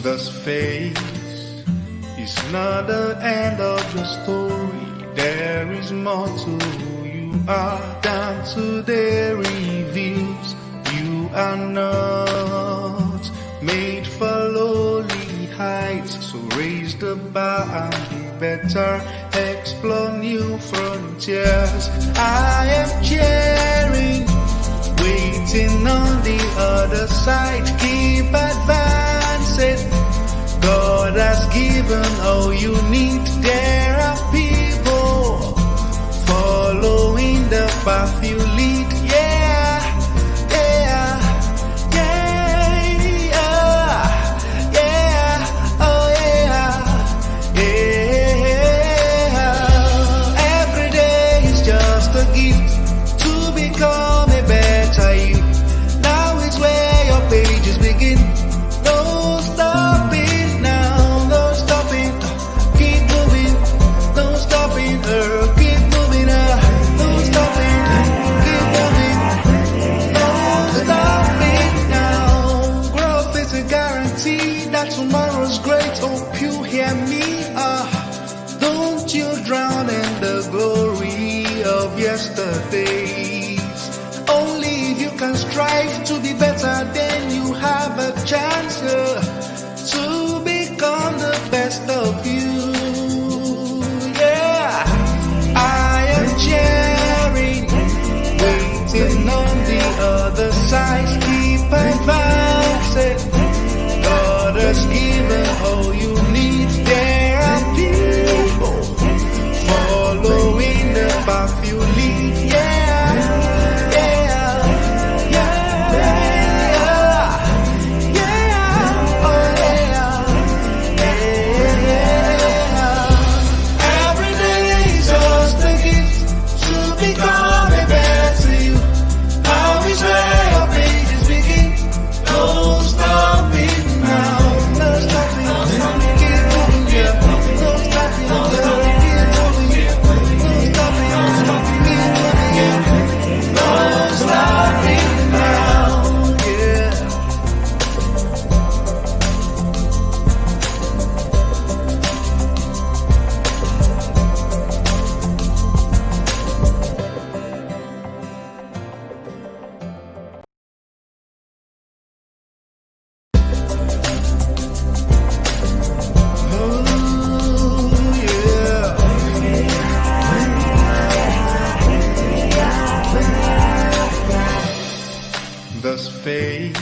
This phase is not the end of the story. There is more to who you are than today reveals. You are not made for lowly heights, so raise the bar and be better. Explore new frontiers. I am cheering, waiting on the other side. Keep advancing. God has given all you need. There are people following the path you lead. Yeah, yeah, yeah, yeah, oh yeah, yeah. Every day is just a gift to become a better you. Now is where your pages begin. Don't stop it now, don't stop it. Keep moving, don't stop it. Keep moving, don't stop it. Keep moving, don't stop it now. Growth is a guarantee that tomorrow's great. Hope you hear me. Don't you drown in the glory of yesterdays. Only if you can strive to be better, then you have a chance to become the best of you. Yeah, I am cheering, waiting on the other side. Keep advancing. God has given all you need. There are people following the path you lead. Yeah. This phase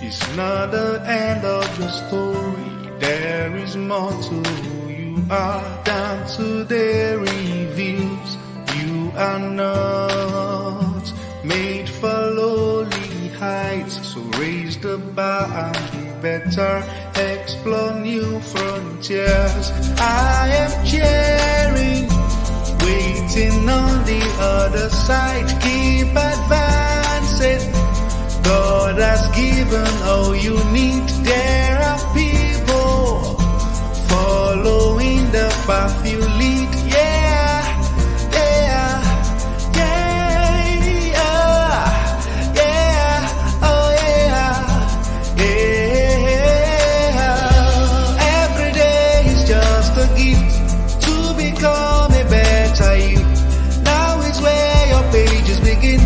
is not the end of the story. There is more to who you are than today reveals. You are not made for lowly heights, so raise the bar and be better. Explore new frontiers. I am cheering, waiting on the other side. Keep advancing. God has given all you need. There are people following the path you lead. Yeah, yeah, yeah, yeah, oh yeah, yeah. Every day is just a gift to become a better you. Now is where your pages begin.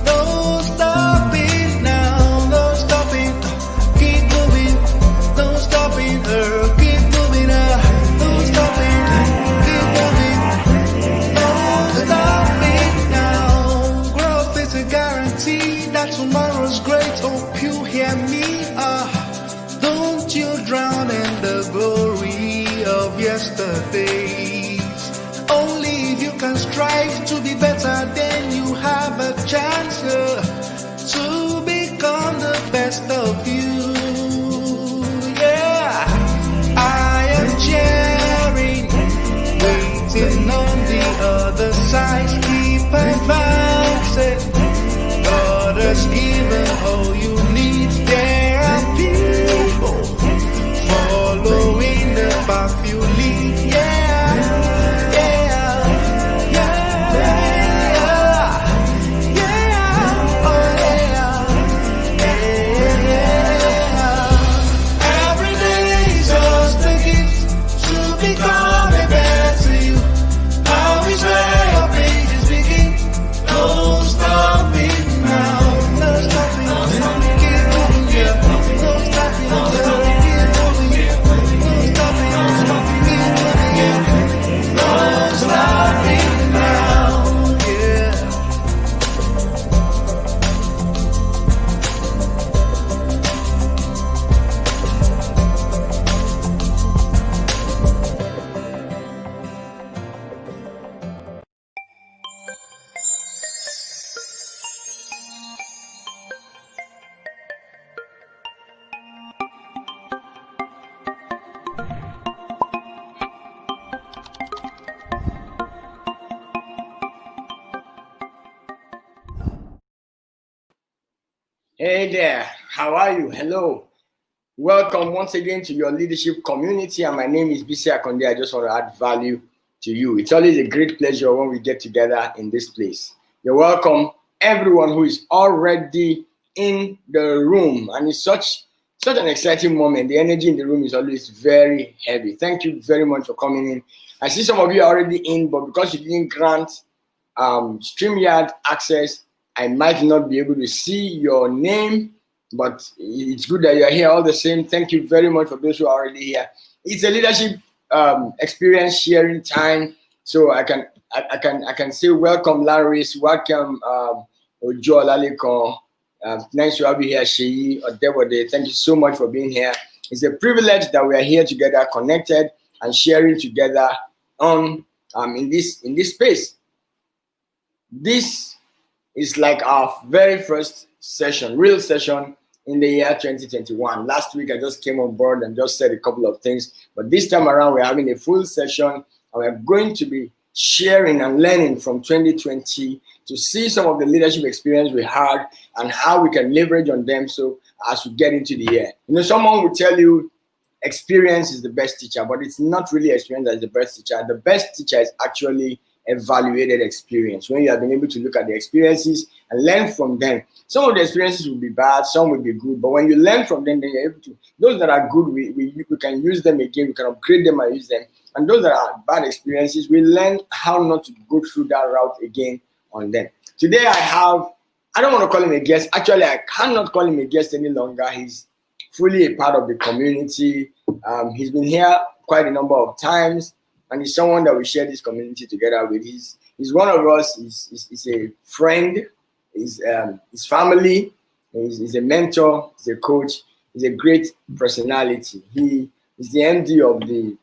Don't stop it. Tomorrow's great. Hope you hear me. Don't you drown in the glory of yesterdays. Only if you can strive to be better, then you have a chance to become the best of you. Yeah, I am cheering, waiting on the other side. Keep advancing. God has given all you need. There are people following the path you lead. Yeah, yeah, yeah, yeah, oh yeah, yeah, yeah. Hey there, how are you? Hello. Welcome once again to your leadership community. And my name is Bisi Akande. I just want to add value to you. It's always a great pleasure when we get together in this place. You're welcome, everyone who is already in the room. And it's such an exciting moment. The energy in the room is always very heavy. Thank you very much for coming in. I see some of you are already in, but because you didn't grant StreamYard access, I might not be able to see your name, but it's good that you're here all the same. Thank you very much for those who are already here. It's a leadership experience sharing time, so I can say welcome, Laris, welcome, Ojo Lalikon. Nice to have you here, Sheyi Odebode. Thank you so much for being here. It's a privilege that we are here together, connected and sharing together on in this space. This is like our very first session, real session in the year 2021. Last week I just came on board and just said a couple of things, but this time around we're having a full session and we're going to be sharing and learning from 2020 to see some of the leadership experience we had and how we can leverage on them so as we get into the year. Someone will tell you experience is the best teacher, but it's not really experience that is the best teacher. The best teacher is actually evaluated experience, when you have been able to look at the experiences and learn from them. Some of the experiences will be bad, some will be good, but when you learn from them, then you're able to, those that are good, we can use them again, we can upgrade them and use them. And those that are bad experiences, we learn how not to go through that route again on them. Today I don't want to call him a guest. Actually, I cannot call him a guest any longer. He's fully a part of the community. He's been here quite a number of times, and he's someone that we share this community together with. He's one of us. He's a friend. He's family. He's a mentor. He's a coach. He's a great personality. He is the MD of the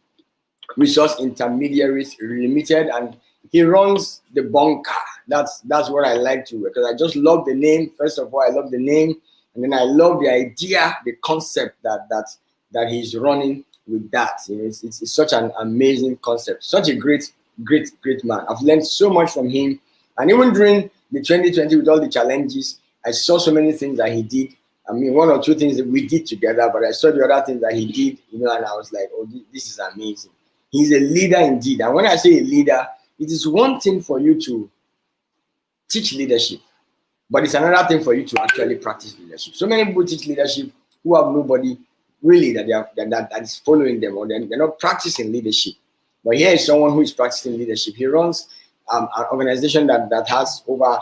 Resource Intermediaries Limited, and he runs the bunker. That's what I like to, because I just love the name. First of all, I love the name, and then I love the idea, the concept that he's running with that. It's such an amazing concept. Such a great man. I've learned so much from him, and even during the 2020 with all the challenges, I saw so many things that he did. I mean, one or two things that we did together, but I saw the other things that he did, and I was like, oh, this is amazing. He's a leader indeed. And when I say a leader, it is one thing for you to teach leadership, but it's another thing for you to actually practice leadership. So many people teach leadership who have nobody really that is following them, or they're not practicing leadership. But here is someone who is practicing leadership. He runs an organization that has over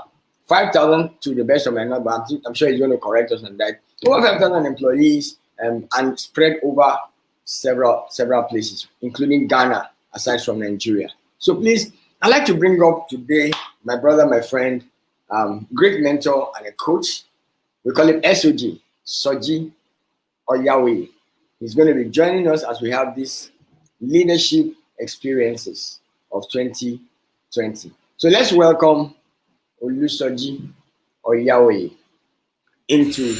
5,000, to the best of my number. I'm sure he's going to correct us on that. Over 5,000 employees, and spread over several places, including Ghana, aside from Nigeria. So please, I'd like to bring up today my brother, my friend, great mentor and a coach. We call him SOG, Soji Oyawe. He's going to be joining us as we have these leadership experiences of 2020. So let's welcome Olusoji Oyawe into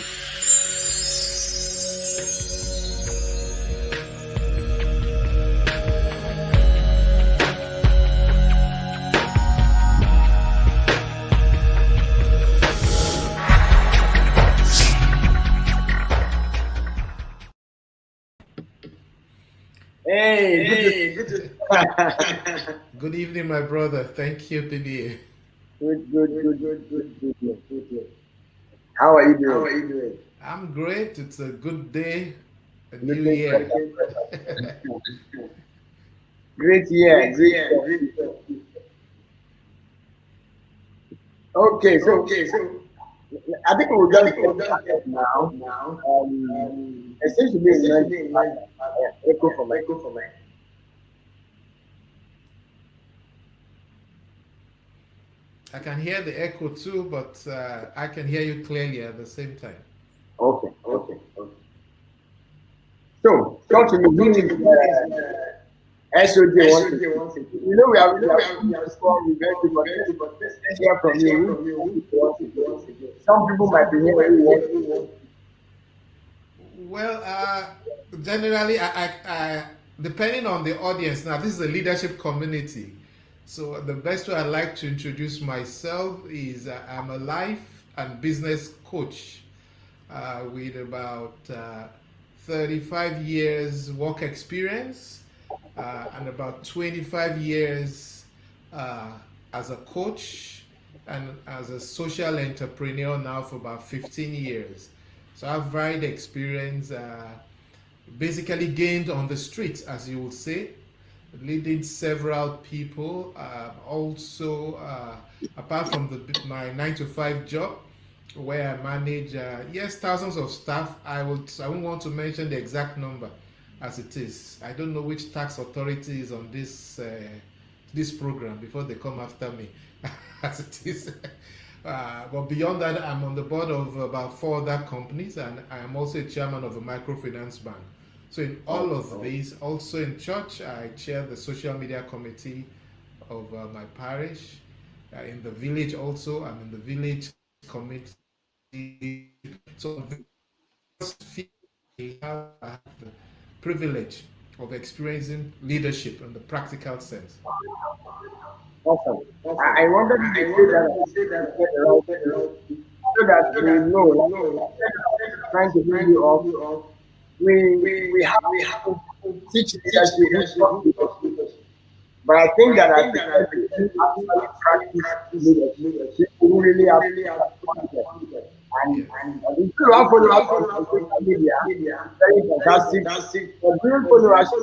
Hey, Good evening, my brother. Thank you, PDA. good. How are you doing? I'm great. It's a good day, a Good new day, year. great year, great year. Okay, so I think we'll just get started now. There seems to be a nice echo from my. I can hear the echo too, but I can hear you clearly at the same time. Okay. So, talk to me. Who is SOJ wanted? We have scored very but let's hear from you. Some people might be hearing. Well, generally, depending on the audience, now this is a leadership community. So the best way I like to introduce myself is I'm a life and business coach. with about 35 years work experience and about 25 years uh, as a coach and as a social entrepreneur now for about 15 years. So I've varied experience, basically gained on the streets, as you would say, leading several people. Also, apart from my 9 to 5 job, where I manage yes thousands of staff. I won't want to mention the exact number, as it is. I don't know which tax authority is on this program before they come after me, as it is. But beyond that, I'm on the board of about 4 other companies, and I am also a chairman of a microfinance bank. So in all of these, also in church, I chair the social media committee of my parish. In the village also, I'm in the village committee. So I have the privilege of experiencing leadership in the practical sense. Awesome. I wanted to say that so that we know, like, trying to bring you up, we have to teach leadership, we talk leadership. But I think that at the end, we actually practice leadership. People really have to confidence. Yeah. And if you have followers on social media, very fantastic. But doing followers to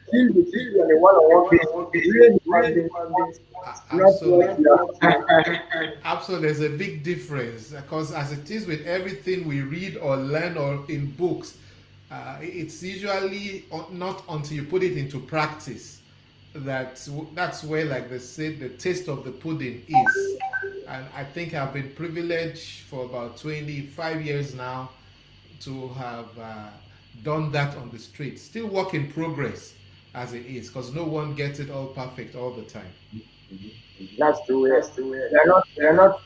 kill the people on a one-on-one basis, really demanding, not what Absolutely. you are. Absolutely, there's a big difference because as it is with everything we read or learn or in books, it's usually not until you put it into practice that's where, like they say, the taste of the pudding is. And I think I've been privileged for about 25 years now to have done that on the street. Still work in progress as it is, because no one gets it all perfect all the time. That's true. Yes. They're not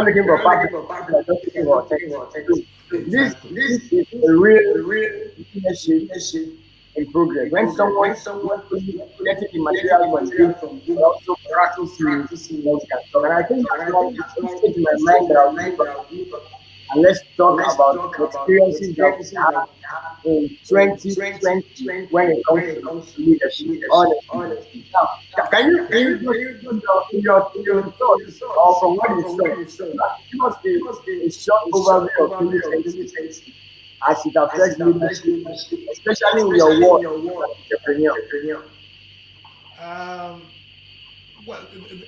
looking for perfect. They're just looking for authentic. Exactly. This is a real leadership in progress. When someone getting the material from you, they also practicing what you can talk. And I think that's why it's in my mind that I'll do. And let's talk about the experiences that we have in 2020 when it comes to leadership. Honestly. Now, can you just your thoughts or from what you saw, give us a short overview of 2020 as it affects leadership, especially in your work as entrepreneur. Um, well,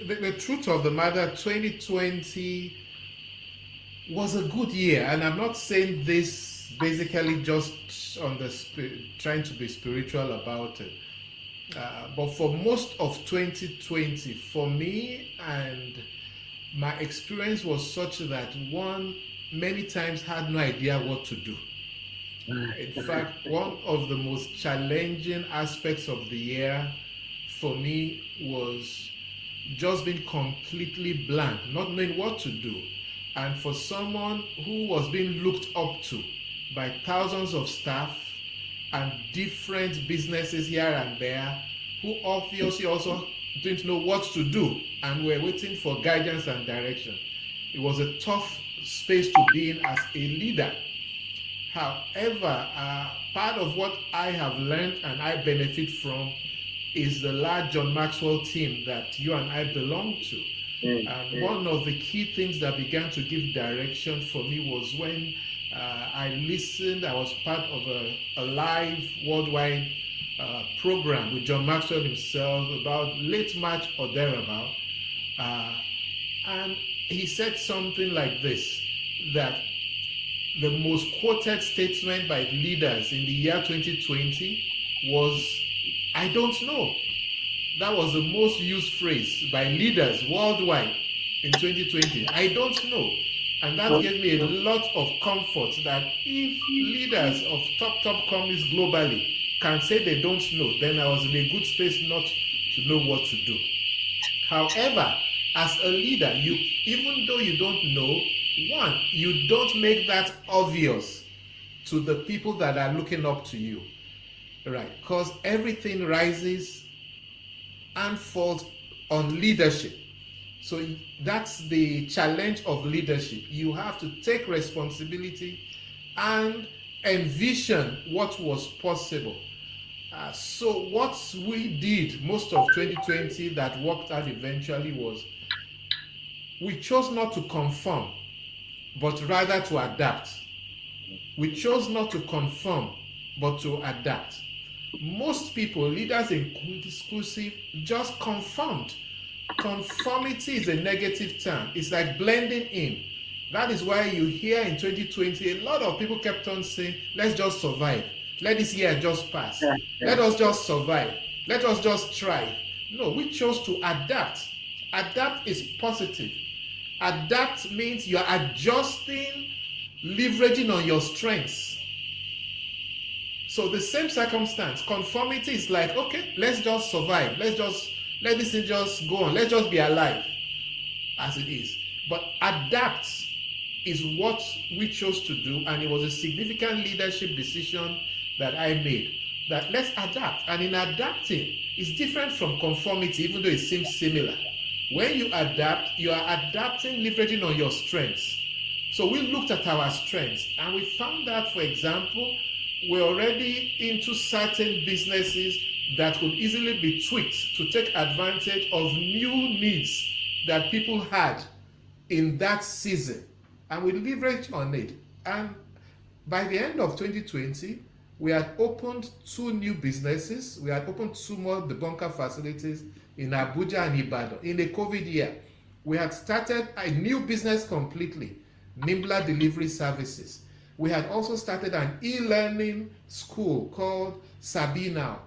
the truth of the matter, 2020 was a good year, and I'm not saying this basically just on the trying to be spiritual about it. But for most of 2020, for me and my experience was such that one many times had no idea what to do. In fact, one of the most challenging aspects of the year for me was just being completely blank, not knowing what to do. And for someone who was being looked up to by thousands of staff and different businesses here and there, who obviously also didn't know what to do and were waiting for guidance and direction, it was a tough space to be in as a leader. However, part of what I have learned and I benefit from is the large John Maxwell team that you and I belong to. And one of the key things that began to give direction for me was when I listened. I was part of a live worldwide program with John Maxwell himself about late March or thereabout. And he said something like this, that the most quoted statement by leaders in the year 2020 was, "I don't know." That was the most used phrase by leaders worldwide in 2020. I don't know. And that gave me a lot of comfort that if leaders of top companies globally can say they don't know, then I was in a good space not to know what to do. However, as a leader, even though you don't know, one, you don't make that obvious to the people that are looking up to you, right? Because everything rises and falls on leadership. So that's the challenge of leadership. You have to take responsibility and envision what was possible. So what we did most of 2020 that worked out eventually was we chose not to conform, but rather to adapt. We chose not to conform, but to adapt. Most people, leaders inclusive, just conformed. Conformity is a negative term. It's like blending in. That is why you hear in 2020 a lot of people kept on saying, let's just survive. Let this year just pass. Let us just survive. Let us just try. No, we chose to adapt. Adapt is positive. Adapt means you're adjusting, leveraging on your strengths. So the same circumstance, conformity is like, okay, let's just survive. Let this thing just go on. Let's just be alive as it is. But adapt is what we chose to do, and it was a significant leadership decision that I made. That let's adapt. And in adapting, it's different from conformity, even though it seems similar. When you adapt, you are adapting, leveraging on your strengths. So we looked at our strengths, and we found that, for example, we're already into certain businesses that could easily be tweaked to take advantage of new needs that people had in that season. And we leveraged on it. And by the end of 2020, we had opened 2 new businesses. We had opened 2 more debunker facilities in Abuja and Ibadan in the COVID year. We had started a new business completely, Nimbler Delivery Services. We had also started an e-learning school called Sabi Now,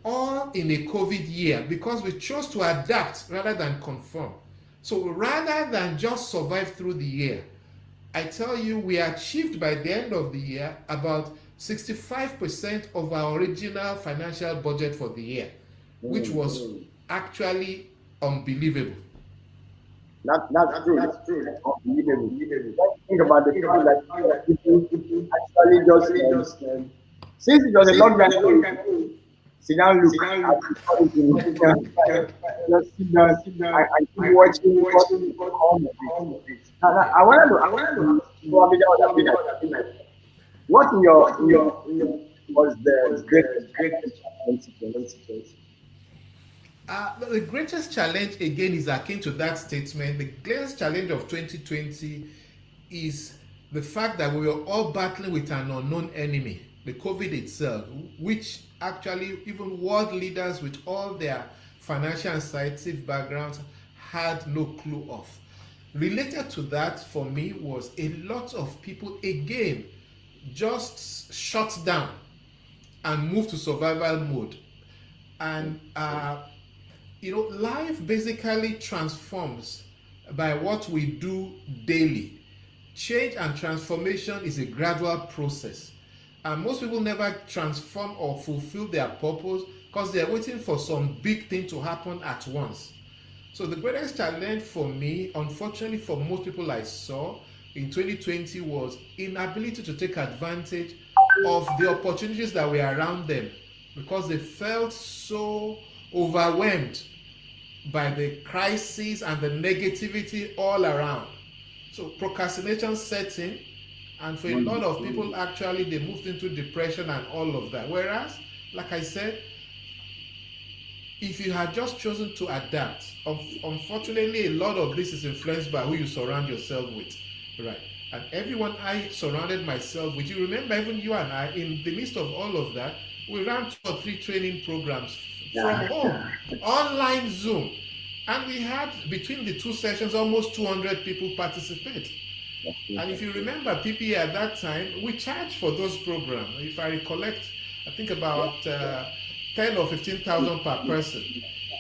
all in a COVID year, because we chose to adapt rather than conform. So rather than just survive through the year, I tell you, we achieved by the end of the year about 65% of our original financial budget for the year, which was actually unbelievable. That's true. That's unbelievable. Think about the people that people actually just since it was a lockdown, sit down, look just sit down and keep watching all of it. Now, I wanted to probably that would have been like, what in your was the greatest challenge? The greatest challenge, again, is akin to that statement. The greatest challenge of 2020 is the fact that we were all battling with an unknown enemy, the COVID itself, which actually even world leaders with all their financial and scientific backgrounds had no clue of. Related to that, for me, was a lot of people, again, just shut down and moved to survival mode. And life basically transforms by what we do daily. Change and transformation is a gradual process. And most people never transform or fulfill their purpose because they're waiting for some big thing to happen at once. So the greatest challenge for me, unfortunately for most people I saw in 2020, was inability to take advantage of the opportunities that were around them because they felt so overwhelmed by the crisis and the negativity all around. So procrastination set in, and for a lot of people, actually, they moved into depression and all of that. Whereas, like I said, if you had just chosen to adapt, unfortunately, a lot of this is influenced by who you surround yourself with, right? And everyone I surrounded myself with, you remember, even you and I, in the midst of all of that, we ran 2 or 3 training programs from home, online Zoom. And we had, between the 2 sessions, almost 200 people participate. And if you remember, PPA at that time, we charged for those programs. If I recollect, I think about 10 or 15,000 per person.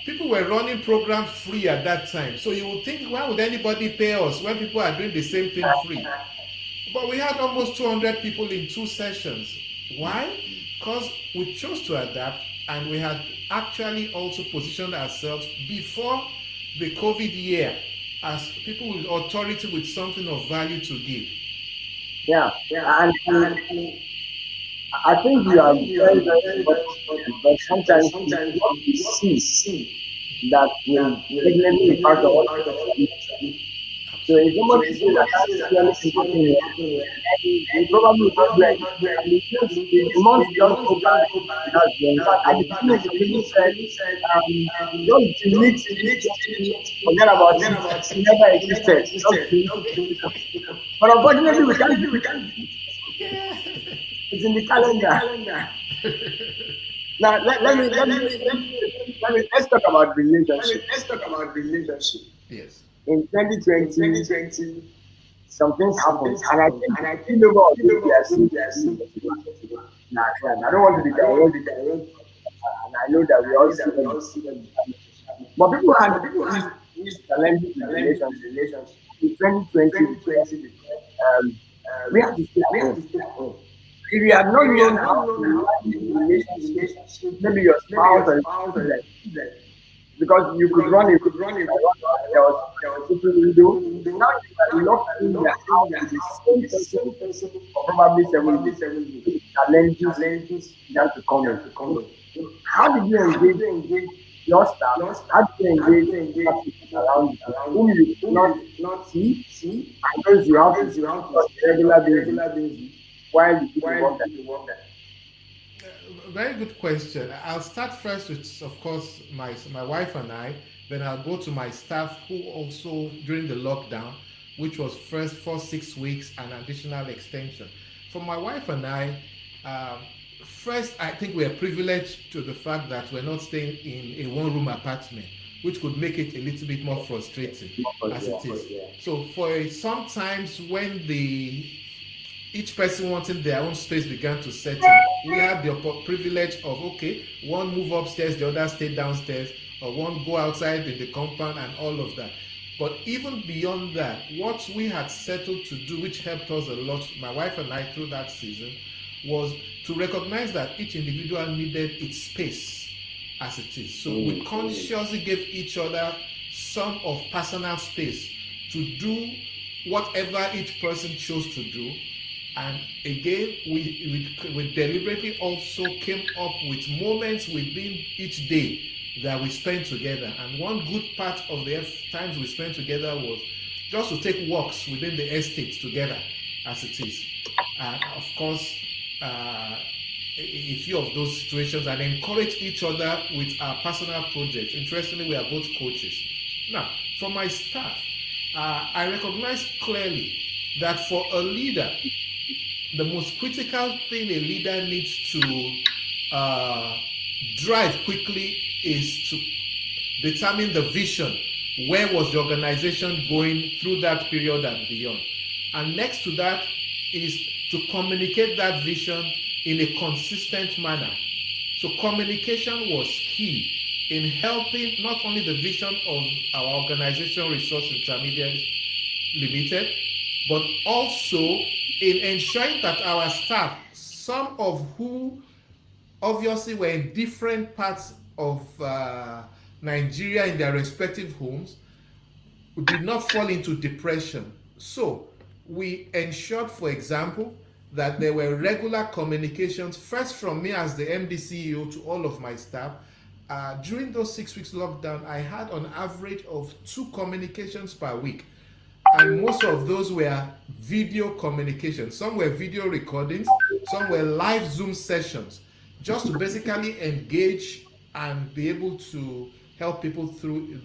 People were running programs free at that time. So you would think, why would anybody pay us when people are doing the same thing free? But we had almost 200 people in 2 sessions. Why? Because we chose to adapt, and we had actually also positioned ourselves before the COVID year as people with authority, with something of value to give. Yeah. And I think you are very, very much, but sometimes what we see that will definitely impact on what you see. So if Absolutely. somebody says that that's clearly impacting your health, they probably will not do anything. And the months just go by, and that's the in fact, at the beginning, they even said, just delete 2020, forget about it. It never existed. Just delete it. But unfortunately, we can't delete it. Yeah. It's in the calendar. Now, let's talk about relationship. Yes. In 2020, some things happened, and I think the spillover of it we are seeing now. I don't want to be direct, and I know that we all see them. But people had these challenges in relationship. In 2020, um, we have to stay at home. If you have not known how to manage the relationship, maybe your spouse or your children, because you could run a there was people window. Now you are locked in the house with the same person for probably 7 days. Challenges began to come in. How did you engage your staff? How did you engage other people around you whom you could not see and those you have to see on a regular basis while you keep work that Very good question. I'll start first with, of course, my wife and I. Then I'll go to my staff who also during the lockdown, which was first for 6 weeks, an additional extension. For my wife and I, first I think we are privileged to the fact that we're not staying in a one-room apartment, which could make it a little bit more frustrating as it is. So for sometimes when the each person wanting their own space began to set in, we had the privilege of, okay, one move upstairs, the other stay downstairs, or one go outside in the compound and all of that. But even beyond that, what we had settled to do, which helped us a lot, my wife and I through that season, was to recognize that each individual needed its space as it is. So we consciously gave each other some of personal space to do whatever each person chose to do. And again, we deliberately also came up with moments within each day that we spent together. And one good part of the times we spent together was just to take walks within the estate together as it is. And of course, a few of those situations, and encourage each other with our personal projects. Interestingly, we are both coaches. Now, for my staff, I recognize clearly that for a leader, the most critical thing a leader needs to drive quickly is to determine the vision. Where was the organization going through that period and beyond? And next to that is to communicate that vision in a consistent manner. So communication was key in helping not only the vision of our organization, Resource Intermediaries Limited, but also in ensuring that our staff, some of who obviously were in different parts of Nigeria in their respective homes, did not fall into depression. So we ensured, for example, that there were regular communications, first from me as the MD CEO to all of my staff. During those 6 weeks lockdown, I had on average of 2 communications per week. And most of those were video communications. Some were video recordings, some were live Zoom sessions, just to basically engage and be able to help people through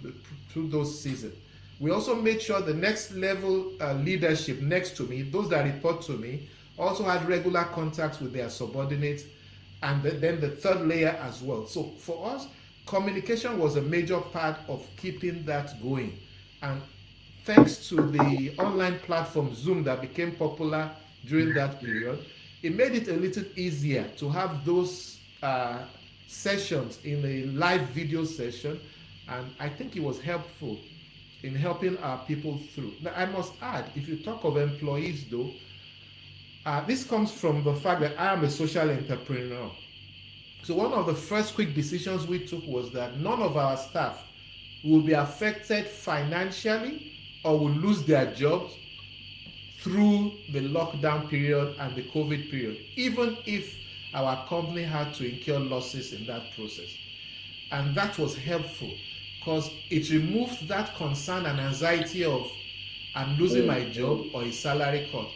those seasons. We also made sure the next level leadership next to me, those that report to me, also had regular contacts with their subordinates, and then the third layer as well. So for us, communication was a major part of keeping that going. And thanks to the online platform Zoom that became popular during that period, it made it a little easier to have those sessions in a live video session, and I think it was helpful in helping our people through. Now, I must add, if you talk of employees though, this comes from the fact that I am a social entrepreneur. So one of the first quick decisions we took was that none of our staff will be affected financially or will lose their jobs through the lockdown period and the COVID period, even if our company had to incur losses in that process. And that was helpful. because it removed that concern and anxiety of I'm losing my job or a salary cut.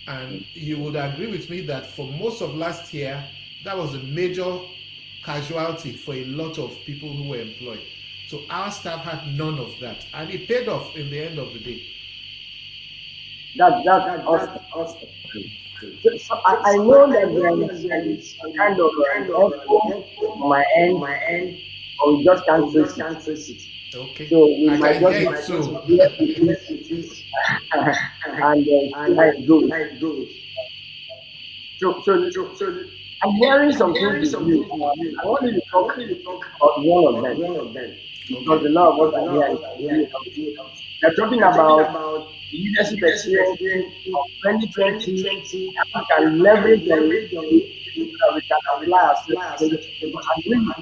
And you would agree with me that for most of last year, that was a major casualty for a lot of people who were employed. So our staff had none of that, and it paid off in the end of the day. That's awesome. So I know that there is a kind of echo on my end, or we just can't trace it. Okay, So we I might can just hear have it to too. hear it and see how it goes. So I'm hearing some things with you. I want you to talk about one of them because a lot of us are here. They're talking about leadership experience of 2020, how we can leverage on it so that we can apply ourselves to it. And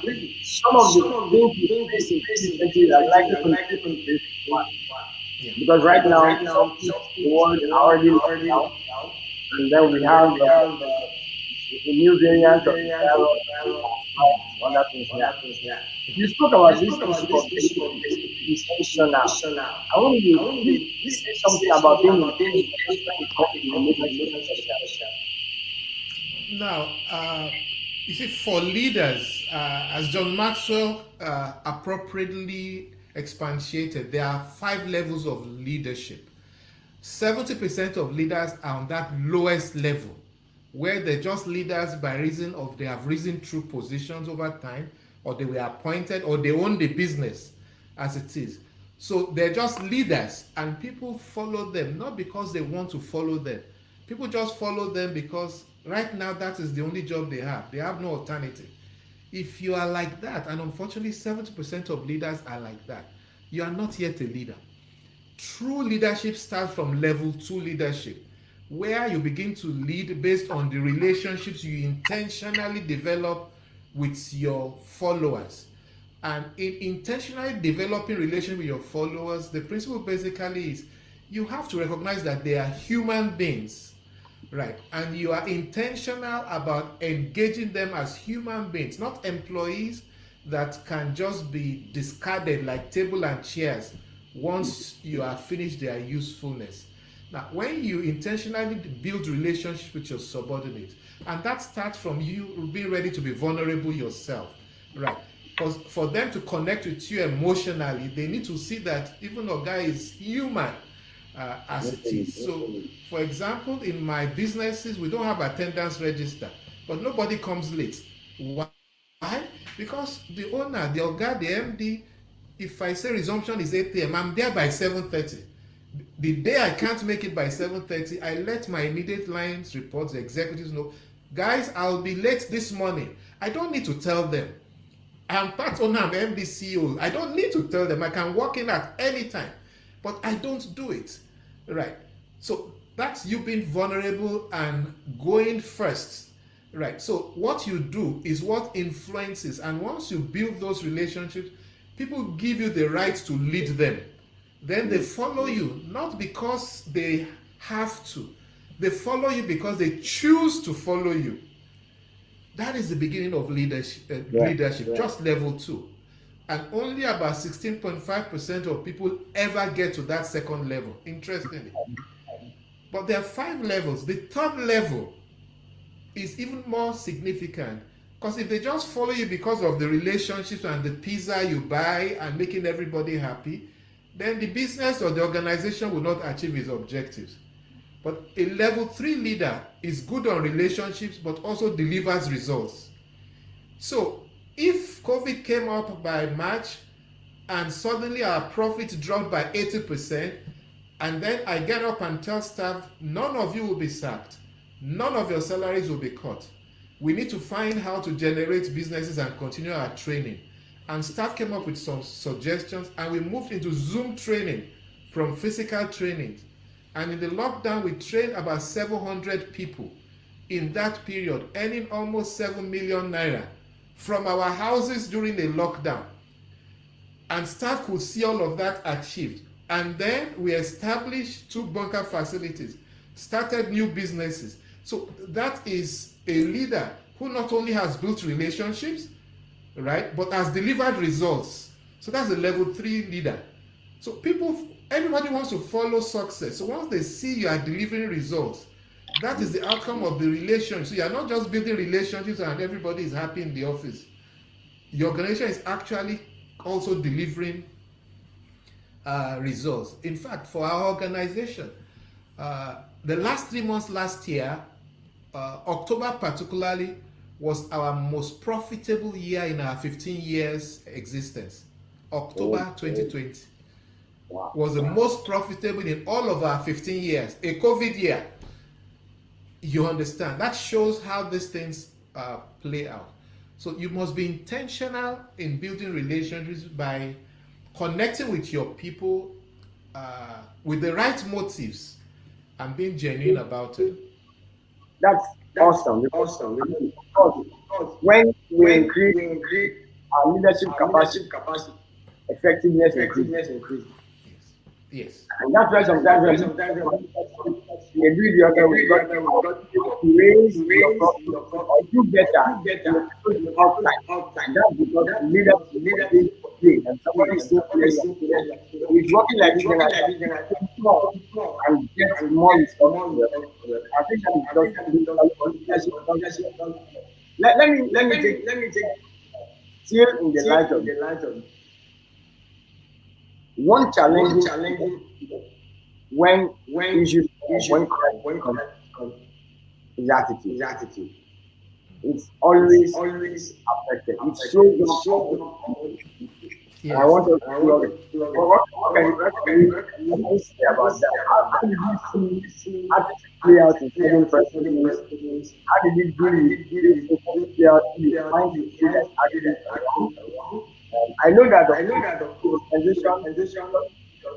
really, some of the things we face in 2020 are likely to face one. Yeah. Because right now, some parts of the world are already locked down, and then we have the new variant of the virus and other things here. You spoke about this issue of being intentional. I want you to say something about being intentional when it comes to relationship. Now, you see, for leaders, as John Maxwell appropriately expatiated, there are 5 levels of leadership. 70% of leaders are on that lowest level, where they're just leaders by reason of they have risen through positions over time, or they were appointed, or they own the business as it is. So they're just leaders, and people follow them not because they want to follow them. People just follow them because right now that is the only job they have. They have no alternative. If you are like that, and unfortunately 70% of leaders are like that, you are not yet a leader. True leadership starts from level 2 leadership, where you begin to lead based on the relationships you intentionally develop with your followers. And in intentionally developing relations with your followers, the principle basically is you have to recognize that they are human beings, right? And you are intentional about engaging them as human beings, not employees that can just be discarded like table and chairs once you have finished their usefulness. Now, when you intentionally build relationships with your subordinates, and that starts from you being ready to be vulnerable yourself, right? Because for them to connect with you emotionally, they need to see that even a guy is human as it is. So, for example, in my businesses, we don't have attendance register, but nobody comes late. Why? Because the owner, the oga, the MD, if I say resumption is 8 a.m., I'm there by 7:30. The day I can't make it by 7:30, I let my immediate lines report, the executives know, guys, I'll be late this morning. I don't need to tell them. I'm part owner, I'm MD CEO. I don't need to tell them. I can walk in at any time, but I don't do it, right? So that's you being vulnerable and going first, right? So what you do is what influences, and once you build those relationships, people give you the right to lead them. Then they follow you, not because they have to. They follow you because they choose to follow you. That is the beginning of leadership, just level 2. And only about 16.5% of people ever get to that second level, interestingly. But there are 5 levels. The third level is even more significant, because if they just follow you because of the relationships and the pizza you buy and making everybody happy, then the business or the organization will not achieve its objectives. But a level 3 leader is good on relationships but also delivers results. So if COVID came up by March and suddenly our profit dropped by 80%, and then I get up and tell staff, none of you will be sacked, none of your salaries will be cut, we need to find how to generate businesses and continue our training. And staff came up with some suggestions, and we moved into Zoom training from physical trainings. And in the lockdown, we trained about 700 people in that period, earning almost 7 million naira from our houses during the lockdown. And staff could see all of that achieved. And then we established 2 bunker facilities, started new businesses. So that is a leader who not only has built relationships, right, but has delivered results. So that's a level 3 leader. So everybody wants to follow success. So once they see you are delivering results, that is the outcome of the relationship. So you are not just building relationships and everybody is happy in the office. Your organization is actually also delivering results. In fact, for our organization, the last 3 months last year, October particularly, was our most profitable year in our 15 years existence. October 2020 was the most profitable in all of our 15 years. A COVID year. You understand? That shows how these things play out. So you must be intentional in building relationships by connecting with your people with the right motives and being genuine about it. That's awesome. Because, I mean, of course, when we increase our leadership capacity, effectiveness increases. Yes. And that's why sometimes we agree the other way. Because to raise your profit or do better in the people's outside. And that's because the leadership is play and somebody is so clear. It's working like this, then I can more and get more responsible. I think that is just basically what leadership does. Let me take still in the light of one challenging when issues when crisis comes is attitude. It's always affected. It shows up. Yes. I want us to plug it. What can you say about that? How did you see attitude play out in certain persons? How did it really play out in the find the students attitude around? I know that of course organization,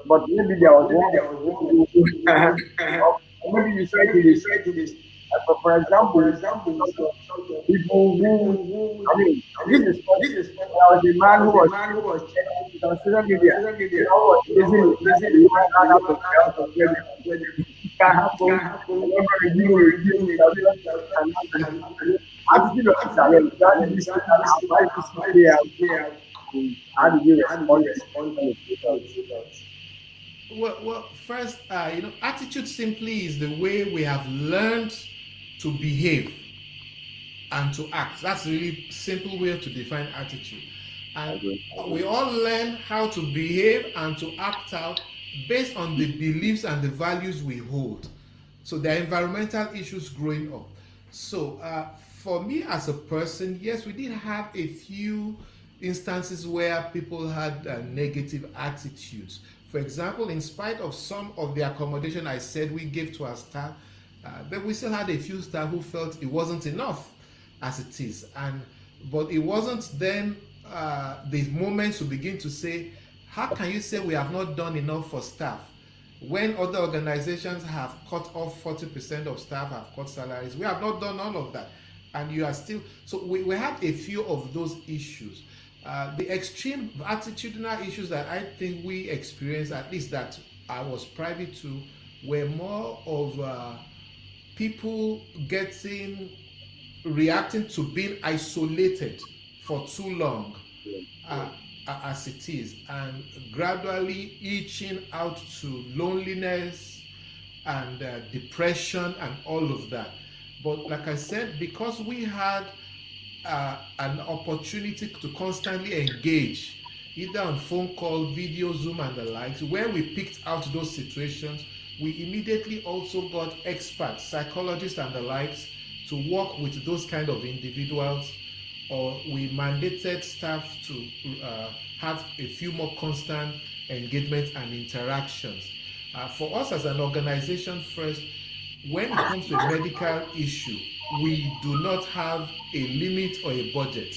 but maybe there was one or maybe you try to this. For example, people who, I mean, this is there was a man who was on social media. You know what? Using the man out of credit. It can happen. Whenever attitude of the challenge. How did you see that? How did you play out? How did you respond to it? Well, first, attitude simply is the way we have learned to behave and to act. That's a really simple way to define attitude. And we all learn how to behave and to act out based on the beliefs and the values we hold. So there are environmental issues growing up. So for me as a person, yes, we did have a few instances where people had negative attitudes. For example, in spite of some of the accommodation I said we gave to our staff, but we still had a few staff who felt it wasn't enough as it is. But it wasn't then the moment to begin to say, how can you say we have not done enough for staff when other organizations have cut off 40% of staff, have cut salaries? We have not done all of that. And you are still, so we had a few of those issues. The extreme attitudinal issues that I think we experienced, at least that I was privy to, were more of people reacting to being isolated for too long as it is, and gradually itching out to loneliness and depression and all of that. But like I said, because we had an opportunity to constantly engage, either on phone call, video, Zoom, and the likes, where we picked out those situations, we immediately also got experts, psychologists, and the likes to work with those kind of individuals, or we mandated staff to have a few more constant engagement and interactions. For us as an organization, first, when it comes to a medical issue, we do not have a limit or a budget.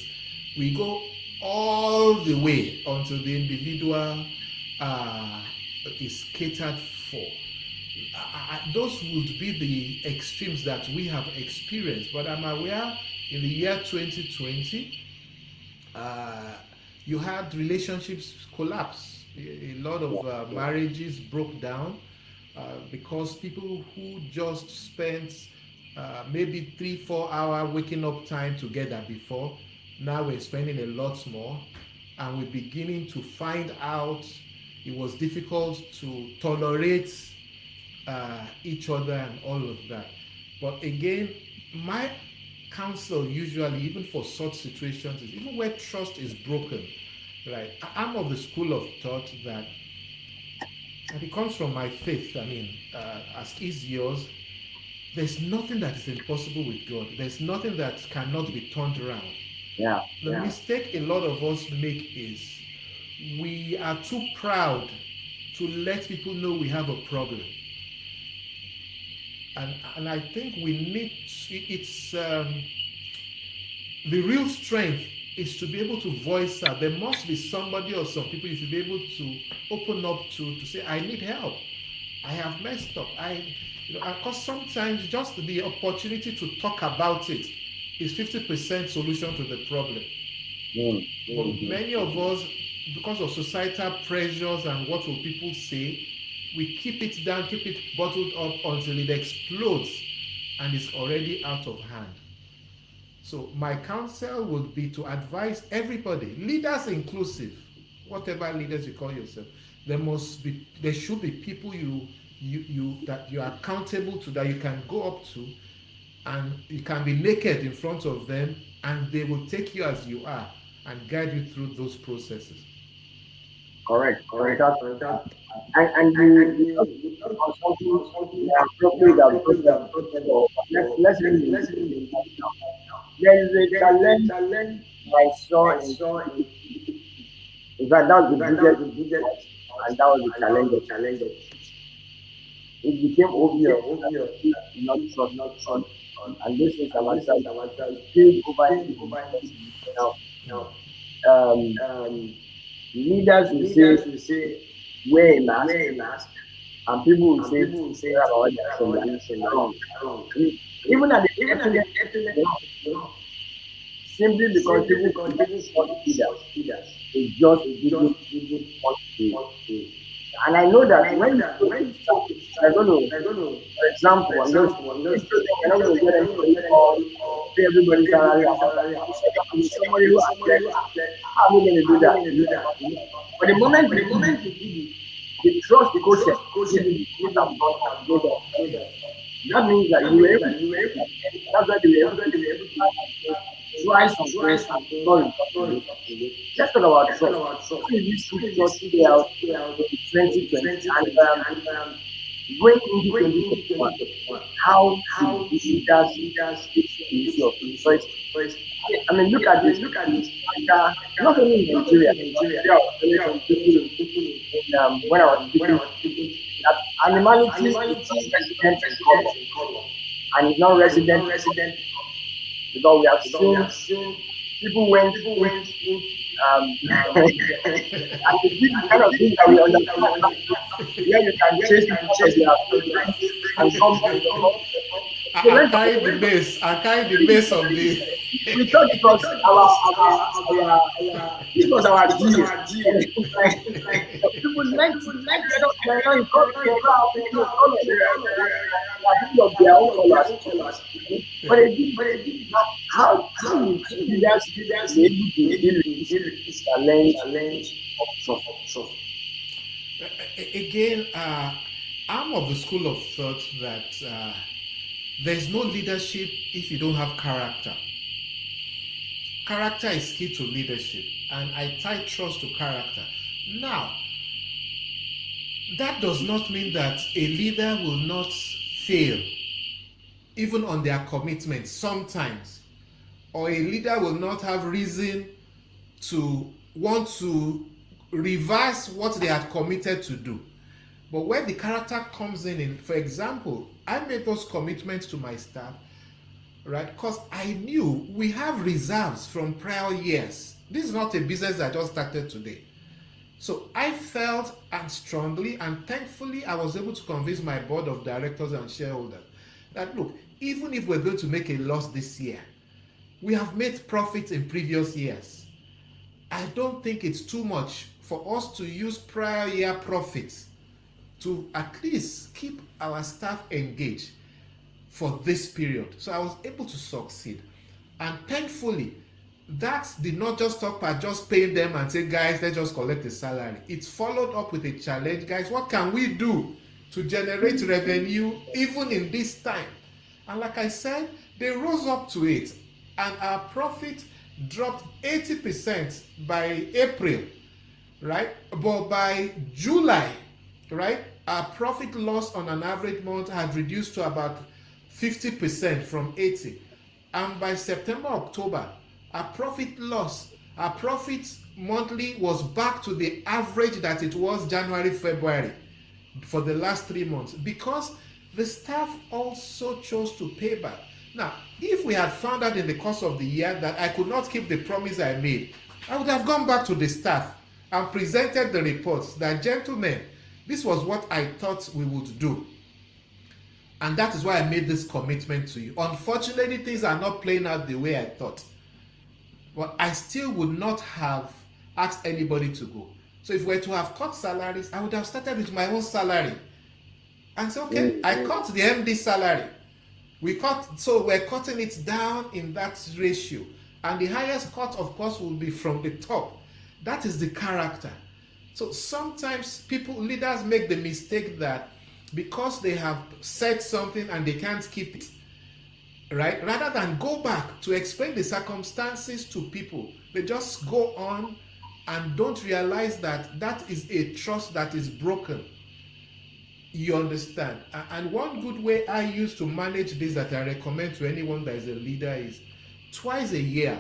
We go all the way until the individual is catered for. Those would be the extremes that we have experienced, but I'm aware in the year 2020, you had relationships collapse. A lot of marriages broke down because people who just spent maybe 3-4 hour waking up time together before, now we're spending a lot more. and we're beginning to find out it was difficult to tolerate each other and all of that. But again, my counsel usually, even for such situations, is even where trust is broken, right? I'm of the school of thought that, and it comes from my faith. I mean, as is yours, there's nothing that is impossible with God. There's nothing that cannot be turned around. Yeah. The Yeah. mistake a lot of us make is we are too proud to let people know we have a problem. And I think we need, it's the real strength is to be able to voice out. There must be somebody or some people you should be able to open up to say, I need help. I have messed up. Because sometimes just the opportunity to talk about it is 50% solution to the problem. But many of us, because of societal pressures and what will people say, we keep it down, keep it bottled up until it explodes and is already out of hand. So my counsel would be to advise everybody, leaders inclusive, whatever leaders you call yourself, there should be people that you are accountable to, that you can go up to, and you can be naked in front of them, and they will take you as you are and guide you through those processes. Correct. And you on something appropriate that let's really there is a challenge I saw in fact that was the biggest and that was the challenge. It became obvious that we do not trust on and this is our side still over now. Um, leaders will say wear a mask and people will say wear about wrong. Even at the epidemic, simply because people continue to trust leaders, it's just people want to. And I know that when they're going to, for example, I'm going to get them or pay everybody's salary. Somebody who acted, how are we going to do that? But the moment you trust the quotient, that means that you were able to, that's why they were able to try some things and sorry. Let's talk about trust. How is this trust play out in 2020 and going into 2021? How should leaders fix the issue of trust? I mean, look at this. Not only in Nigeria, there are people when I was speaking that animality is resident in common and is not resident because we have seen people went and the kind of thing that we understand where you can chase and come I carry the base of the. We thought it was our this was our deal. People like of their own colors. But it did how leaders be able to deal with this challenge of trust. Again, I'm of the school of thought that there's no leadership if you don't have character. Character is key to leadership, and I tie trust to character. Now, that does not mean that a leader will not fail, even on their commitment sometimes, or a leader will not have reason to want to reverse what they had committed to do. But when the character comes in, for example, I made those commitments to my staff, right? Because I knew we have reserves from prior years. This is not a business that just started today. So I felt and strongly and thankfully I was able to convince my board of directors and shareholders that look, even if we're going to make a loss this year, we have made profits in previous years. I don't think it's too much for us to use prior year profits to at least keep our staff engaged for this period. So I was able to succeed. And thankfully, that did not just stop at just paying them and say, guys, let's just collect the salary. It's followed up with a challenge. Guys, what can we do to generate revenue even in this time? And like I said, they rose up to it, and our profit dropped 80% by April, right? But by July, right, our profit loss on an average month had reduced to about 50% from 80. And by September, October, our profit monthly was back to the average that it was January, February for the last 3 months, because the staff also chose to pay back. Now, if we had found out in the course of the year that I could not keep the promise I made, I would have gone back to the staff and presented the reports that, gentlemen, this was what I thought we would do. And that is why I made this commitment to you. Unfortunately, things are not playing out the way I thought. But I still would not have asked anybody to go. So if we were to have cut salaries, I would have started with my own salary. And say, okay, I cut the MD salary. So we're cutting it down in that ratio. And the highest cut, of course, will be from the top. That is the character. So sometimes leaders make the mistake that because they have said something and they can't keep it, right? Rather than go back to explain the circumstances to people, they just go on and don't realize that that is a trust that is broken. You understand? And one good way I use to manage this that I recommend to anyone that is a leader is twice a year,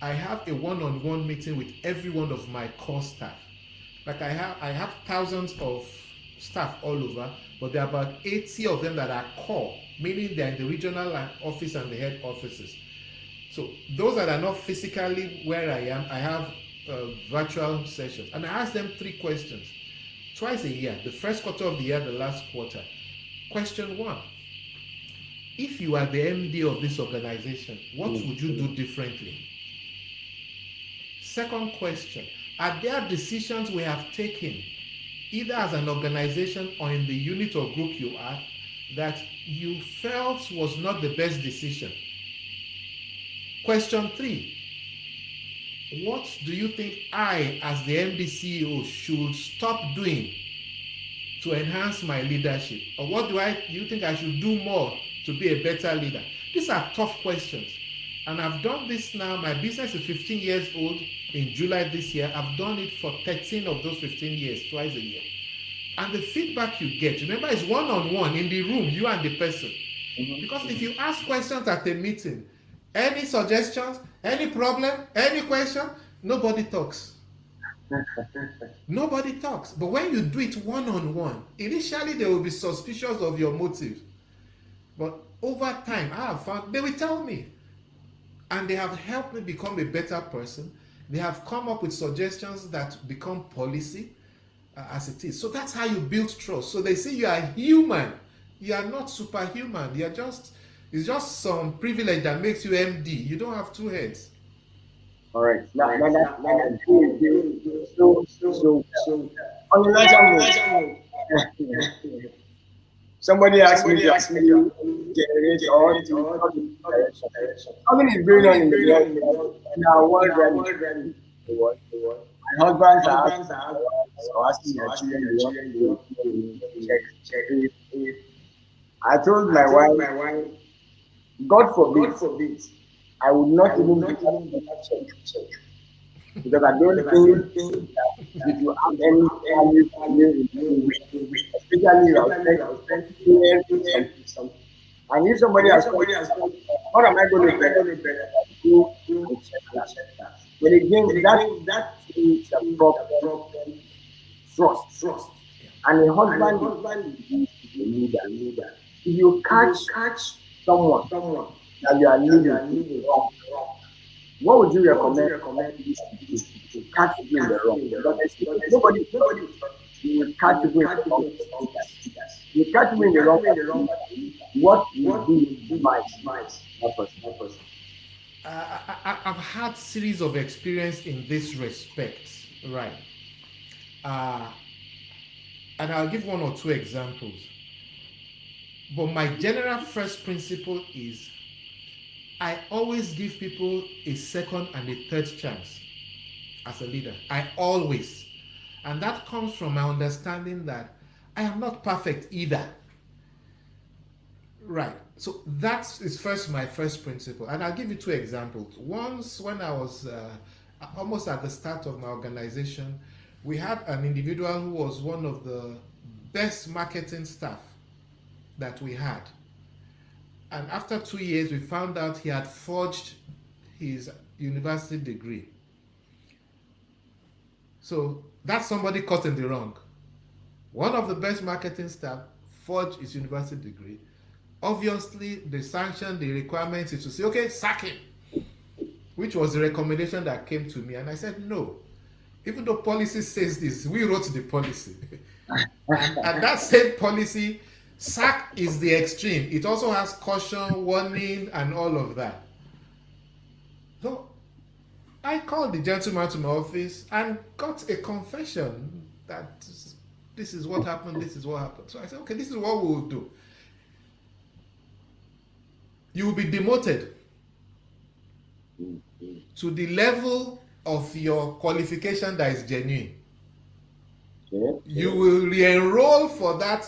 I have a one-on-one meeting with every one of my core staff. Like I have thousands of staff all over, but there are about 80 of them that are core, meaning they're in the regional office and the head offices. So those that are not physically where I am, I have virtual sessions, and I ask them 3 questions twice a year: the first quarter of the year, the last quarter. Question 1: if you are the MD of this organization, what would you do differently? Second question: are there decisions we have taken, either as an organization or in the unit or group you are, that you felt was not the best decision? Question 3: what do you think I, as the MD CEO, should stop doing to enhance my leadership? Or what do you think I should do more to be a better leader? These are tough questions. And I've done this now. My business is 15 years old in July this year. I've done it for 13 of those 15 years, twice a year. And the feedback you get, remember, is one-on-one in the room, you and the person. Because if you ask questions at a meeting, any suggestions, any problem, any question, nobody talks. Nobody talks. But when you do it one-on-one, initially they will be suspicious of your motive. But over time, I have found they will tell me. And they have helped me become a better person. They have come up with suggestions that become policy as it is. So that's how you build trust. So they say you are human. You are not superhuman. It's just some privilege that makes you MD. You don't have 2 heads. All right. Now, so on the national somebody asked me to generate or to something is going on in the world now. My husband asking their children to check it. I told my wife, God forbid, I would not even be check because I don't think that if you have any value in it, especially something. And if somebody has what am I going to do? But again, that is the problem. Trust. And a husband is a leader. If you catch someone that you are leading wrong, what would you recommend to catch people in the wrong? Because nobody will catch people in the wrong. You catch people in the wrong. What you do might that person. I've had series of experience in this respect, right? And I'll give 1 or 2 examples. But my general first principle is, I always give people a second and a third chance as a leader. I always. And that comes from my understanding that I am not perfect either. Right. So that is first my first principle. And I'll give you two examples. Once, when I was almost at the start of my organization, we had an individual who was one of the best marketing staff that we had. And after 2 years, we found out he had forged his university degree. So that's somebody caught in the wrong. One of the best marketing staff forged his university degree. Obviously, the sanction, the requirement is to say, okay, sack him, which was the recommendation that came to me. And I said, no. Even though policy says this, we wrote the policy. and that same policy, sack is the extreme. It also has caution, warning, and all of that. So I called the gentleman to my office and got a confession that this is what happened, this is what happened. So I said, okay, this is what we will do. You will be demoted to the level of your qualification that is genuine. You will re-enroll for that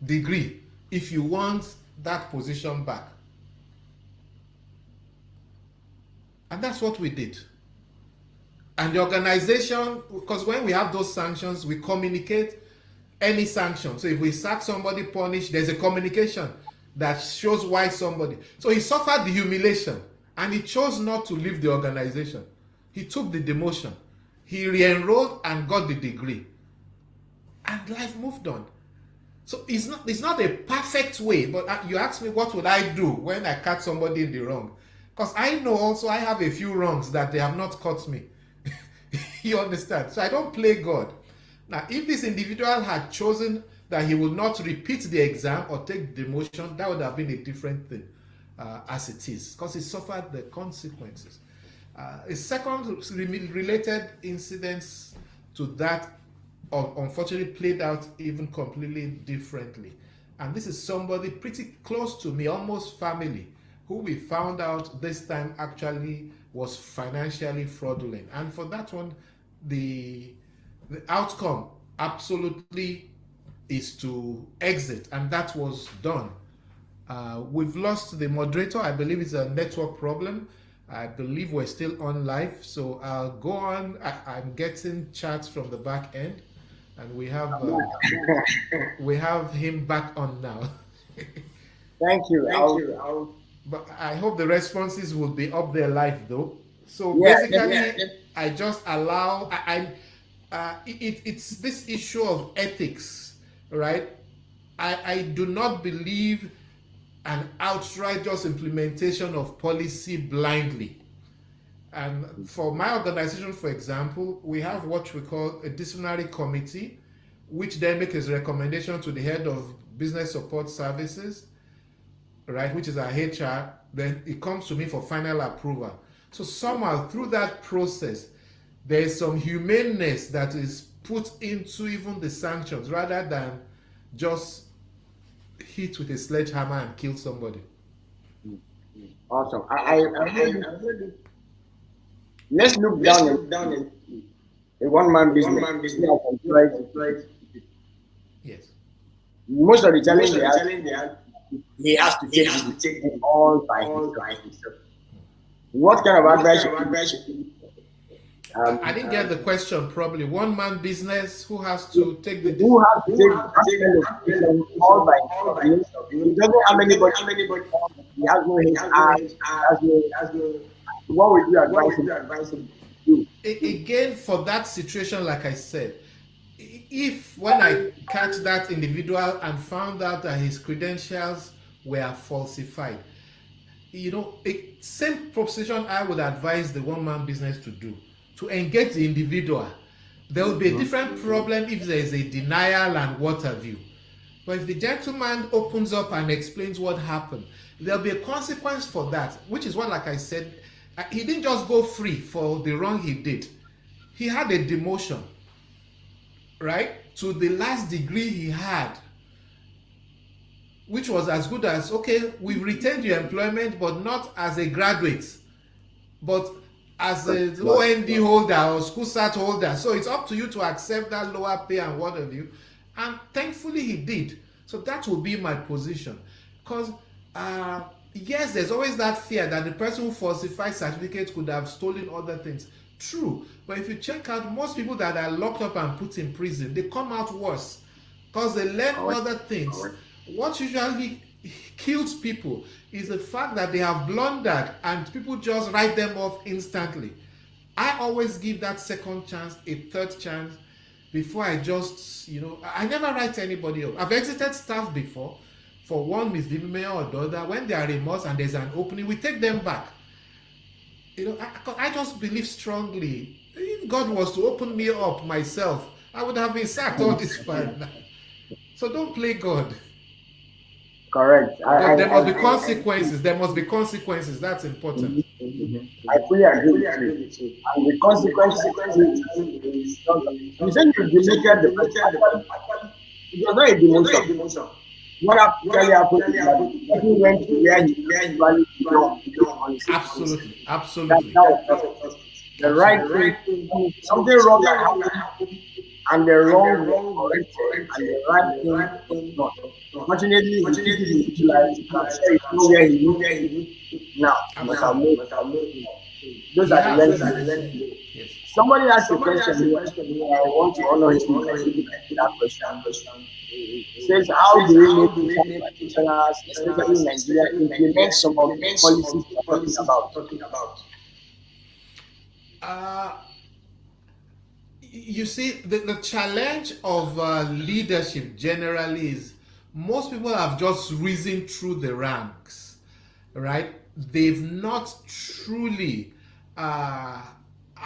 degree if you want that position back. And that's what we did. And the organization, because when we have those sanctions, we communicate any sanction. So if we sack somebody, punish, there's a communication that shows why somebody. So he suffered the humiliation and he chose not to leave the organization. He took the demotion. He re-enrolled and got the degree. And life moved on. So it's not a perfect way, but you ask me what would I do when I catch somebody in the wrong? Because I know also I have a few wrongs that they have not caught me. You understand? So I don't play God. Now, if this individual had chosen that he would not repeat the exam or take demotion, that would have been a different thing as it is, because he suffered the consequences. A second related incident to that unfortunately played out even completely differently. And this is somebody pretty close to me, almost family, who we found out this time actually was financially fraudulent. And for that one, the outcome absolutely is to exit, and that was done. We've lost the moderator. I believe it's a network problem. I believe we're still on live, so I'll go on. I'm getting chats from the back end, and we have him back on now. Thank you. But I hope the responses will be up there live though. So Yeah, basically, I just allow. It's this issue of ethics, right? I do not believe an outright just implementation of policy blindly. And for my organization, for example, we have what we call a disciplinary committee, which then makes a recommendation to the head of business support services, right, which is our HR. Then it comes to me for final approval. So somehow through that process, there is some humaneness that is put into even the sanctions rather than just hit with a sledgehammer and kill somebody. Awesome. Let's look down a one-man business. Yes. Most of the challenge he has to take it all by himself. What kind of advice? I didn't get the question probably. One-man business who has to take the... Who has to take the all by himself? He doesn't have anybody. He has no HR. What would you advise him to do? Again, for that situation, like I said, if when I catch that individual and found out that his credentials were falsified, same proposition I would advise the one-man business to do, to engage the individual. There will be a different problem if there is a denial and what have you. But if the gentleman opens up and explains what happened, there'll be a consequence for that, which is what, like I said, he didn't just go free for the wrong he did. He had a demotion, right, to the last degree he had. which was as good as, okay, we've retained your employment, but not as a graduate, but as an OND holder or school cert holder. So it's up to you to accept that lower pay and what have you. And thankfully he did. So that will be my position. Because yes, there's always that fear that the person who falsified certificates could have stolen other things. True. But if you check out most people that are locked up and put in prison, they come out worse because they learn other things. What usually kills people is the fact that they have blundered and people just write them off instantly. I always give that second chance, a third chance, before I just, I never write anybody off. I've exited staff before for one misdemeanor or the other. When they are remorse and there's an opening, we take them back. I just believe strongly. If God was to open me up myself, I would have been sacked all this time. So don't play God. Correct. But there must be consequences. There must be consequences. That's important. I fully agree with you. And the consequences is you said you deleted the person. It was not a demotion. What actually happened is that he went to where he usually belongs. Absolutely. That was the right thing. Something wrong happened, and the wrong corrected, and the right thing not. Unfortunately, he didn't utilize. I'm sure he knew where he now. Those are the lessons. Yes. Somebody asked a question here. I want to honor his that question. It says, how do we make practitioners, especially in Nigeria, implement some of the policies we're talking about? You see, the challenge of leadership generally is most people have just risen through the ranks, right? They've not truly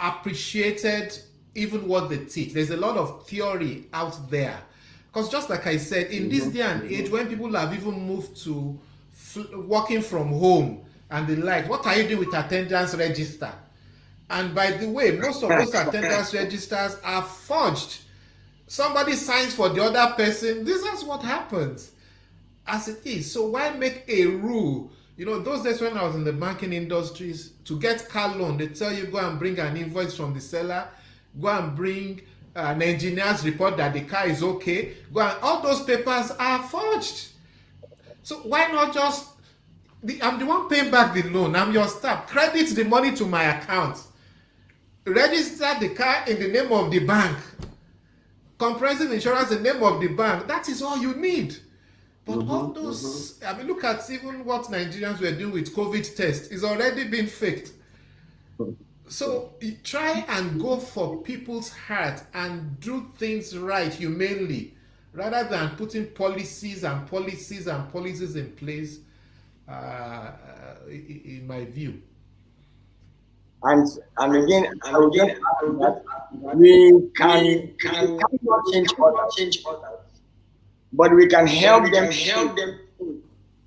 appreciated even what they teach. There's a lot of theory out there. Because just like I said, in this day and age, when people have even moved to working from home and the like, what are you doing with attendance register? And by the way, most of those attendance registers are forged. Somebody signs for the other person. This is what happens as it is. So why make a rule? Those days when I was in the banking industries, to get car loan, they tell you go and bring an invoice from the seller, go and bring an engineer's report that the car is okay, go and all those papers are forged. So why not just, I'm the one paying back the loan, I'm your staff, credit the money to my account, register the car in the name of the bank, comprehensive insurance in the name of the bank. That is all you need. But all those, look at even what Nigerians were doing with COVID tests. It's already been faked. So try and go for people's heart and do things right, humanely, rather than putting policies in place, in my view. And again, we cannot change others, but we can help them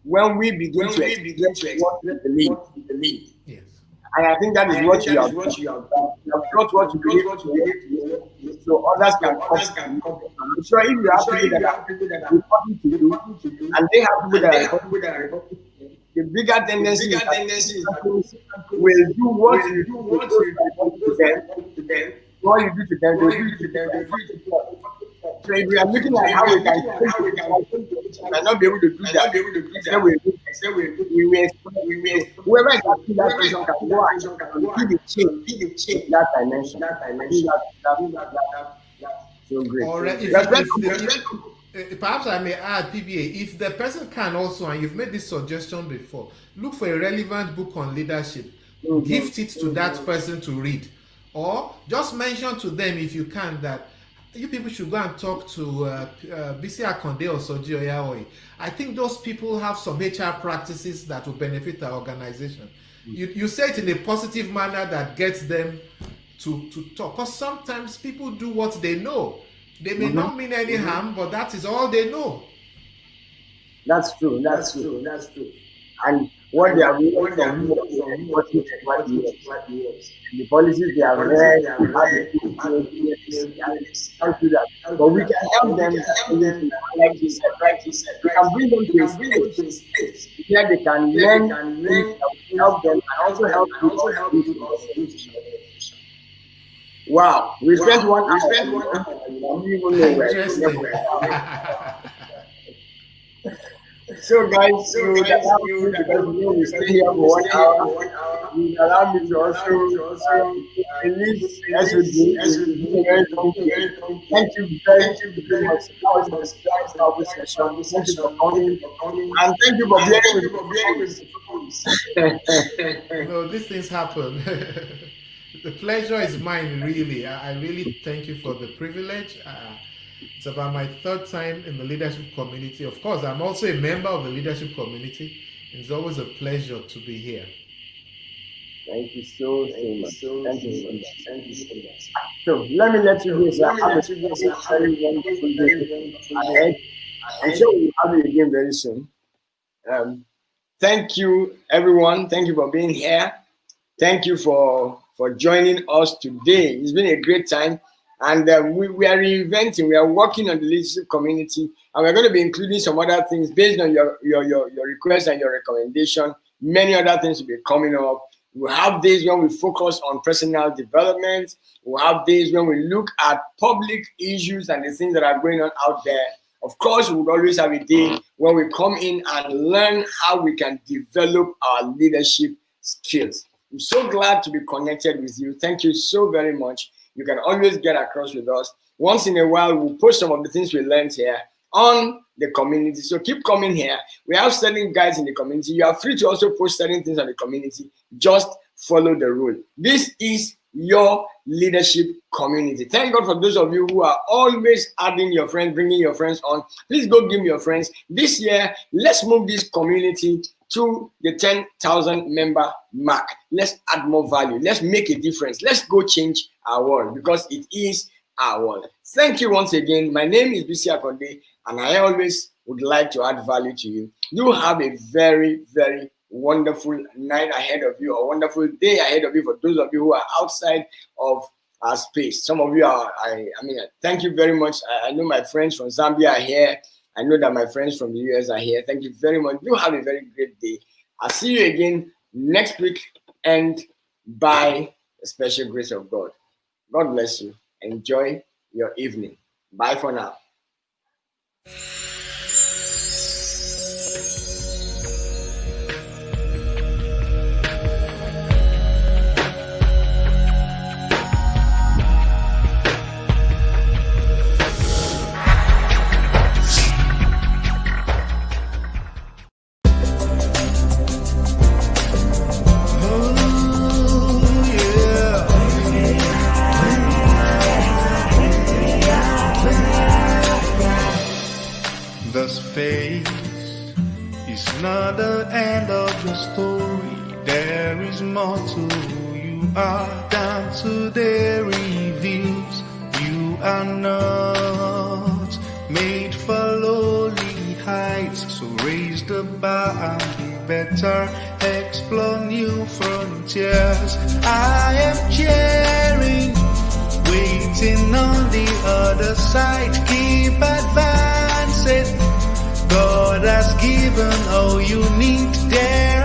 when we begin to express what we believe. Yes. And I think that is what you have done. You have brought what you believe, so others can come. I'm sure if you have people that are reporting to you, and they have people that are reporting, the bigger tendency is that will do what you do to them. What you do to them, they do to them. So if we are looking at how we can might not be able to do that, we will whoever is asking that question can go and be the change in that dimension. That's so great. Or perhaps I may add, PBA, if the person can also, and you've made this suggestion before, look for a relevant book on leadership, gift it to that person to read, or just mention to them if you can that you people should go and talk to Bisi Akande or Soji Oyaoi. I think those people have some HR practices that will benefit our organization. You say it in a positive manner that gets them to talk. Because sometimes people do what they know. They may not mean any harm, but that is all they know. That's true. And what they have learned from here and what it what years. The policies they have read, the habits, can't do that. But we can help them like you said, we can bring them to a stage where they can learn things that will help them and also help you also. Wow, we spent 1 hour. I don't even know where. So guys, you allow me because we stay here for 1 hour. You allow me to also release Thank you very much. That was a powerful session. Thank you for coming and thank you for being with No, these things happen. The pleasure is mine, really. I really thank you for the privilege. It's about my third time in the leadership community. Of course, I'm also a member of the leadership community. It's always a pleasure to be here. Thank you so much. Thank you so much. So let me let you go, sir. Have a very wonderful day ahead. I'm sure we'll have you again very soon. Thank you, everyone. Thank you for being here. Thank you for joining us today. It's been a great time. And we are reinventing, we are working on the leadership community, and we're going to be including some other things based on your request and your recommendation. Many other things will be coming up. We'll have days when we focus on personal development. We'll have days when we look at public issues and the things that are going on out there. Of course, we would always have a day when we come in and learn how we can develop our leadership skills. I'm so glad to be connected with you. Thank you so very much. You can always get across with us. Once in a while, we'll post some of the things we learned here on the community. So keep coming here. We have certain guides in the community. You are free to also post certain things on the community. Just follow the rule. This is your leadership community. Thank God for those of you who are always adding your friends, bringing your friends on. Please go give me your friends. This year, let's move this community to the 10,000 member mark. Let's add more value. Let's make a difference. Let's go change our world because it is our world. Thank you once again. My name is Bisi Akande, and I always would like to add value to you. You have a very, very wonderful night ahead of you, a wonderful day ahead of you for those of you who are outside of our space. Some of you are, thank you very much. I know my friends from Zambia are here. I know that my friends from the US are here. Thank you very much. You have a very great day. I'll see you again next week and by the special grace of God. God bless you. Enjoy your evening. Bye for now. This phase is not the end of the story. There is more to who you are than today reveals. You are not made for lowly heights, so raise the bar and be better. Explore new frontiers. I am cheering, waiting on the other side. Keep advancing. God has given all you need there.